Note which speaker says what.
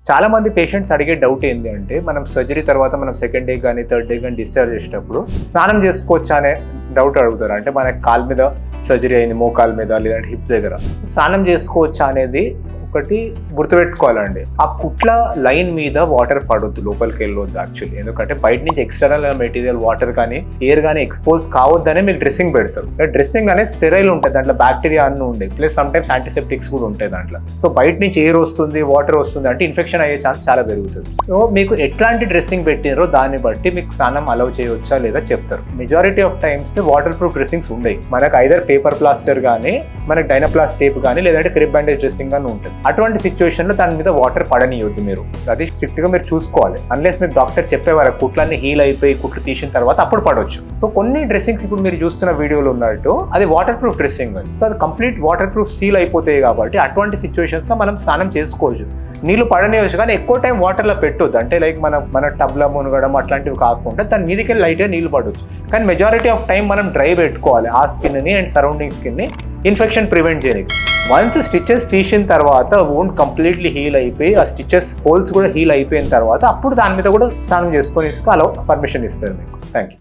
Speaker 1: చాలా మంది పేషెంట్స్ అడిగే డౌట్ ఏంటి అంటే మనం సర్జరీ తర్వాత మనం సెకండ్ డే కానీ థర్డ్ డే కానీ డిశ్చార్జ్ చేసేటప్పుడు స్నానం చేసుకోవచ్చా అనే డౌట్ అడుగుతారు. అంటే మన కాలు మీద సర్జరీ అయింది, మోకాలు మీద లేదంటే హిప్ దగ్గర స్నానం చేసుకోవచ్చా అనేది ఒకటి గుర్తుపెట్టుకోవాలండి. ఆ కుట్ల లైన్ మీద వాటర్ పడొద్దు, లోపలికి వెళ్ళొద్దు యాక్చువల్లీ. ఎందుకంటే బయట నుంచి ఎక్స్టర్నల్ మెటీరియల్ వాటర్ కానీ ఎయిర్ కానీ ఎక్స్పోజ్ కావద్దనే మీకు డ్రెస్సింగ్ పెడతారు. డ్రెస్సింగ్ అనేది స్టెరైల్ ఉంటుంది, దాంట్లో బ్యాక్టీరియా అన్నీ ఉంటాయి, ప్లస్ సమ్ టైమ్స్ యాంటీసెప్టిక్స్ కూడా ఉంటాయి దాంట్లో. సో బయట నుంచి ఎయిర్ వస్తుంది, వాటర్ వస్తుంది అంటే ఇన్ఫెక్షన్ అయ్యే ఛాన్స్ చాలా పెరుగుతుంది. సో మీకు ఎట్లాంటి డ్రెస్సింగ్ పెట్టినారో దాన్ని బట్టి మీకు స్నానం అలౌ చేయవచ్చా లేదా చెప్తారు. Majority of times water proof dressings ఉన్నాయి మనకు, ఐదర్ పేపర్ ప్లాస్టర్ కానీ మనకి డైనప్లాస్ట్ టేప్ కానీ లేదంటే క్రిప్ బ్యాండేజ్ డ్రెస్సింగ్ కానీ ఉంటుంది. అటువంటి సిచ్యువేషన్ లో దాని మీద వాటర్ పడనియొద్దు మీరు, అది స్ట్రిక్ట్ గా మీరు చూసుకోవాలి. అన్లెస్ మీకు డాక్టర్ చెప్పేవారు కుట్లన్నీ హీల్ అయిపోయి కుట్లు తీసిన తర్వాత అప్పుడు పడవచ్చు. సో కొన్ని డ్రెస్సింగ్స్ ఇప్పుడు మీరు చూస్తున్న వీడియోలో ఉన్నట్టు అది వాటర్ ప్రూఫ్ డ్రెస్సింగ్ అది. సో అది కంప్లీట్ వాటర్ ప్రూఫ్ సీల్ అయిపోతాయి కాబట్టి అటువంటి సిచ్యువేషన్స్ లో మనం స్నానం చేసుకోవచ్చు. నీళ్లు పడనివచ్చు కానీ ఎక్కువ టైం వాటర్ లో పెట్టొద్దు. అంటే లైక్ మన టబ్లో మునగడం అట్లాంటివి కాకుండా దాని మీదకి లైట్గా నీళ్లు పడవచ్చు. కానీ మెజారిటీ ఆఫ్ టైం మనం డ్రై పెట్టుకోవాలి ఆ స్కిన్ ని అండ్ సరౌండింగ్ స్కిన్ ని ఇన్ఫెక్షన్ ప్రివెంట్ చేయడానికి. వన్స్ స్టిచెస్ తీసిన తర్వాత వోంట్ కంప్లీట్లీ హీల్ అయిపోయి ఆ స్టిచెస్ హోల్స్ కూడా హీల్ అయిపోయిన తర్వాత అప్పుడు దాని మీద కూడా స్నానం చేసుకొని అలా పర్మిషన్ ఇస్తారు మీకు. Thank you.